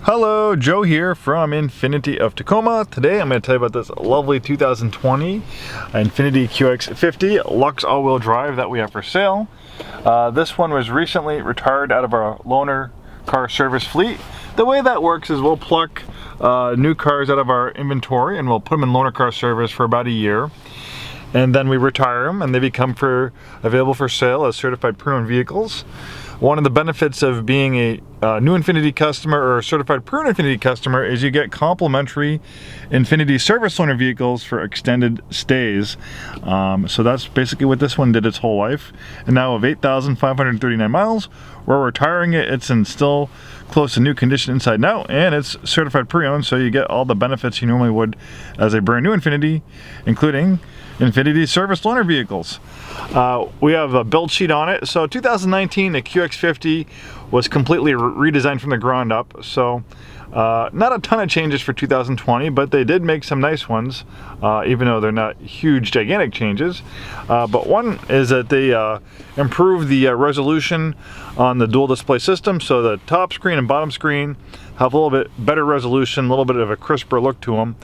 Hello, Joe here from Infiniti of Tacoma. Today I'm going to tell you about this lovely 2020 Infiniti QX50 LUXE all-wheel drive that we have for sale. This one was recently retired out of our loaner car service fleet. The way that works is we'll pluck new cars out of our inventory and we'll put them in loaner car service for about a year. And then we retire them and they become available for sale as certified pre-owned vehicles. One of the benefits of being a new Infiniti customer or a certified pre-owned Infiniti customer is you get complimentary Infiniti service loaner vehicles for extended stays. So that's basically what this one did its whole life. And now of 8,539 miles, we're retiring it. It's in still close to new condition inside and out, and it's certified pre-owned, so you get all the benefits you normally would as a brand new Infiniti, including Infiniti service loaner vehicles. We have a build sheet on it. So 2019, the QX50 was completely redesigned from the ground up. So not a ton of changes for 2020, but they did make some nice ones, even though they're not huge, gigantic changes. But one is that they improved the resolution on the dual display system. So the top screen and bottom screen have a little bit better resolution, a little bit of a crisper look to them.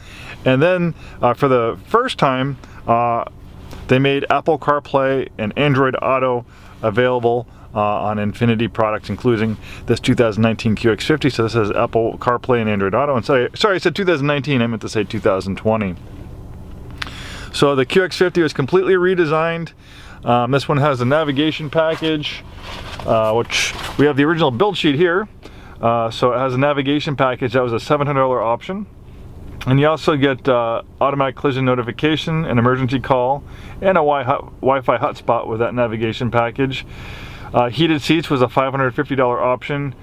And then for the first time, they made Apple CarPlay and Android Auto available on Infiniti products, including this 2019 QX50. So this has Apple CarPlay and Android Auto. And sorry, I said 2019, I meant to say 2020. So the QX50 was completely redesigned. This one has a navigation package, which we have the original build sheet here. So it has a navigation package that was a $700 option. And you also get automatic collision notification, an emergency call, and a Wi-Fi hotspot with that navigation package. Heated seats was a $550 option.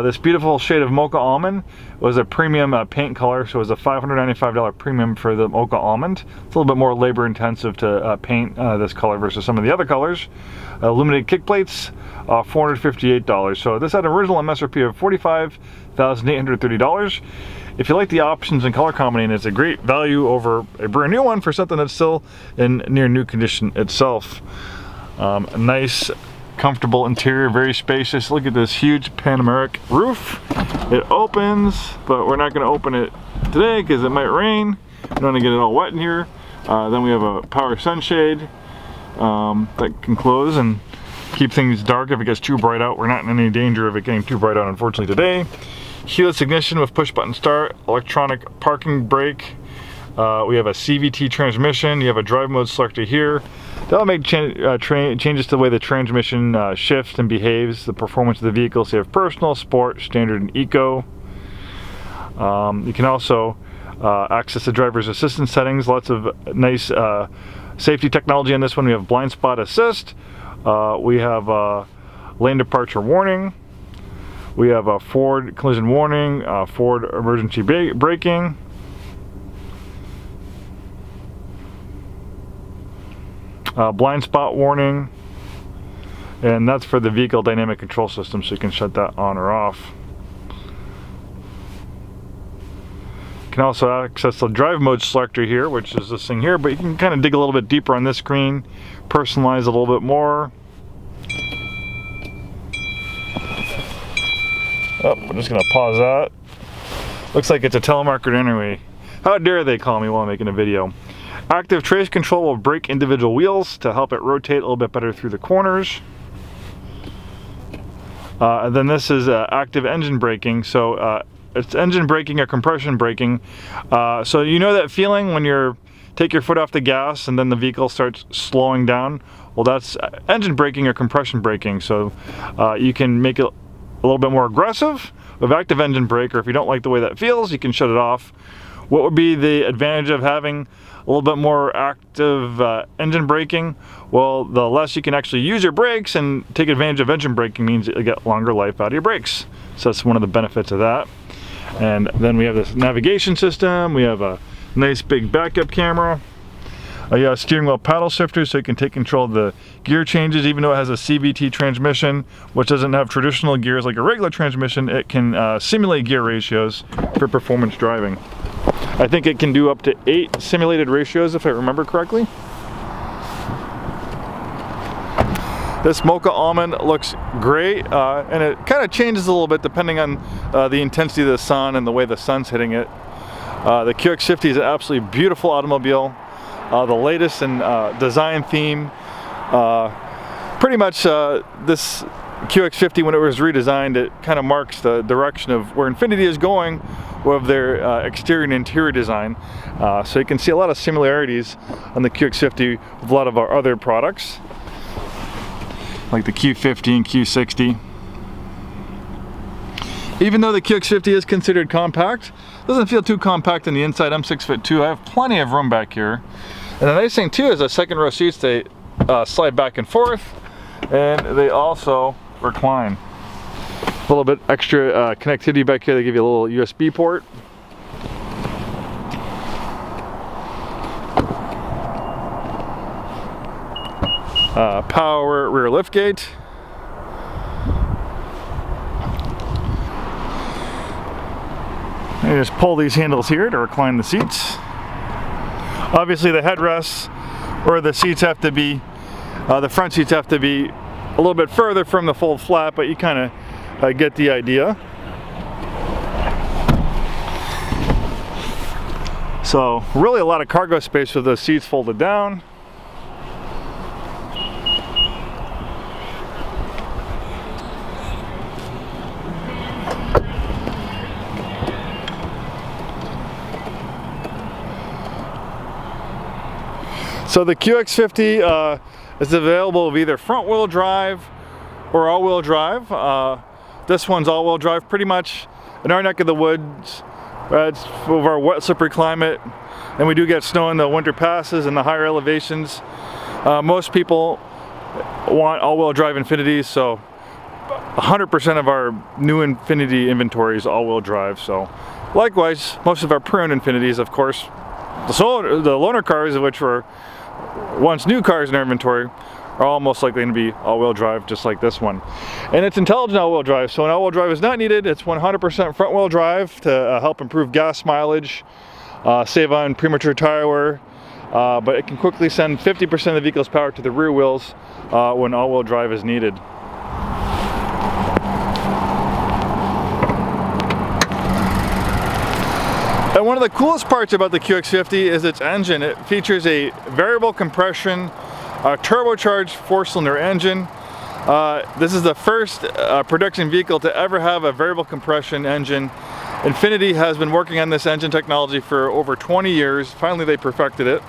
This beautiful shade of mocha almond was a premium paint color, so it was a $595 premium for the mocha almond. It's a little bit more labor intensive to paint this color versus some of the other colors. Illuminated kick plates, $458. So this had an original MSRP of $45,830. If you like the options and color combining, it's a great value over a brand new one for something that's still in near new condition itself. A nice, comfortable interior, very spacious. Look at this huge panoramic roof. It opens, but we're not going to open it today because it might rain. We don't want to get it all wet in here. Then we have a power sunshade that can close and keep things dark if it gets too bright out. We're not in any danger of it getting too bright out, unfortunately, today. Keyless ignition with push button start, electronic parking brake. We have a CVT transmission. You have a drive mode selector here. That'll make changes to the way the transmission shifts and behaves, the performance of the vehicle. So you have personal, sport, standard, and eco. You can also access the driver's assistance settings. Lots of nice safety technology on this one. We have blind spot assist. We have lane departure warning. We have a forward collision warning, forward emergency braking. Blind spot warning. And that's for the vehicle dynamic control system, so you can shut that on or off. You can also access the drive mode selector here, which is this thing here, but you can kind of dig a little bit deeper on this screen, personalize a little bit more. Oh, I'm just gonna pause that. Looks like it's a telemarketer anyway. How dare they call me while I'm making a video. Active trace control will brake individual wheels to help it rotate a little bit better through the corners. And then this is active engine braking. So it's engine braking or compression braking. So you know that feeling when you take your foot off the gas and then the vehicle starts slowing down? Well, that's engine braking or compression braking. So you can make it a little bit more aggressive with active engine brake, or if you don't like the way that feels, you can shut it off. What would be the advantage of having a little bit more active engine braking? Well, the less you can actually use your brakes and take advantage of engine braking means that you get longer life out of your brakes. So that's one of the benefits of that. And then we have this navigation system. We have a nice big backup camera. A steering wheel paddle shifter, so you can take control of the gear changes. Even though it has a CVT transmission, which doesn't have traditional gears like a regular transmission, it can simulate gear ratios for performance driving. I think it can do up to 8 simulated ratios if I remember correctly. This mocha almond looks great, and it kind of changes a little bit depending on the intensity of the sun and the way the sun's hitting it. The QX50 is an absolutely beautiful automobile, the latest in design theme. Pretty much this QX50, when it was redesigned, it kind of marks the direction of where Infiniti is going with their exterior and interior design. So you can see a lot of similarities on the QX50 with a lot of our other products, like the Q50 and Q60. Even though the QX50 is considered compact, it doesn't feel too compact on the inside. I'm 6'2". I have plenty of room back here. And the nice thing too is the second row seats, they slide back and forth, and they also recline. A little bit extra connectivity back here. They give you a little USB port. Power rear liftgate. You just pull these handles here to recline the seats. Obviously the headrests, or the seats have to be, the front seats have to be a little bit further from the fold flat, but you kind of get the idea. So really a lot of cargo space with those seats folded down. So the QX50 is available with either front wheel drive or all wheel drive. This one's all wheel drive pretty much in our neck of the woods. It's with our wet slippery climate, and we do get snow in the winter passes and the higher elevations. Most people want all wheel drive Infinitis, so 100% of our new Infiniti inventory is all wheel drive. So likewise, most of our pre-owned Infinitis, of course, the loaner cars, which were once new cars in our inventory, are all most likely going to be all-wheel drive, just like this one. And it's intelligent all-wheel drive, so when all-wheel drive is not needed, it's 100% front-wheel drive to help improve gas mileage, save on premature tire wear, but it can quickly send 50% of the vehicle's power to the rear wheels when all-wheel drive is needed. And one of the coolest parts about the QX50 is its engine. It features a variable compression, turbocharged 4-cylinder engine. This is the first production vehicle to ever have a variable compression engine. Infiniti has been working on this engine technology for over 20 years. Finally, they perfected it.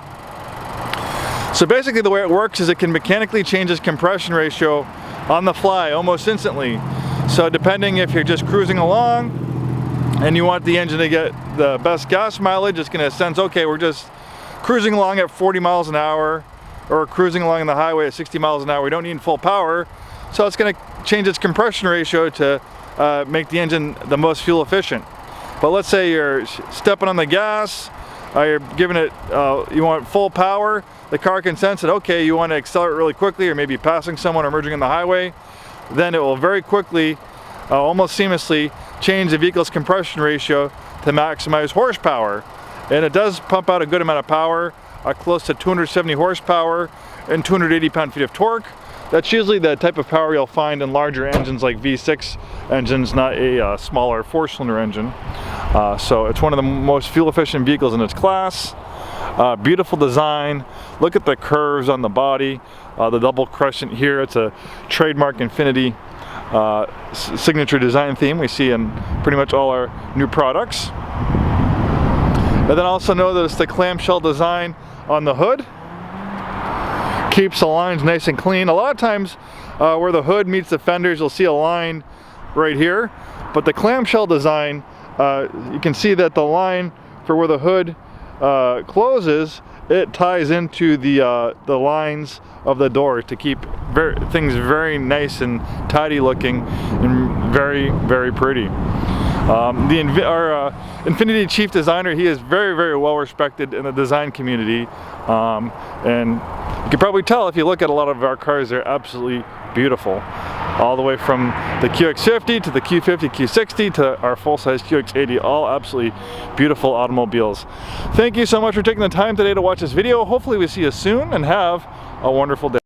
So basically the way it works is it can mechanically change its compression ratio on the fly almost instantly. So depending if you're just cruising along and you want the engine to get the best gas mileage, it's going to sense, okay, we're just cruising along at 40 miles an hour, or cruising along the highway at 60 miles an hour, we don't need full power, so it's going to change its compression ratio to make the engine the most fuel efficient. But let's say you're stepping on the gas, you're giving it, you want full power, the car can sense it, okay, you want to accelerate really quickly, or maybe passing someone or merging on the highway, then it will very quickly, almost seamlessly, change the vehicle's compression ratio to maximize horsepower. And it does pump out a good amount of power, close to 270 horsepower and 280 pound-feet of torque. That's usually the type of power you'll find in larger engines like V6 engines, not a smaller 4-cylinder engine. So it's one of the most fuel-efficient vehicles in its class. Beautiful design. Look at the curves on the body, the double crescent here. It's a trademark Infiniti signature design theme we see in pretty much all our new products. And then also notice the clamshell design on the hood. Keeps the lines nice and clean. A lot of times where the hood meets the fenders, you'll see a line right here, but the clamshell design, you can see that the line for where the hood closes, it ties into the lines of the door to keep things very nice and tidy looking and very, very pretty. Our Infiniti chief designer, he is very, very well respected in the design community, and you can probably tell if you look at a lot of our cars, they're absolutely beautiful. All the way from the QX50 to the Q50, Q60 to our full-size QX80, all absolutely beautiful automobiles. Thank you so much for taking the time today to watch this video. Hopefully we see you soon, and have a wonderful day.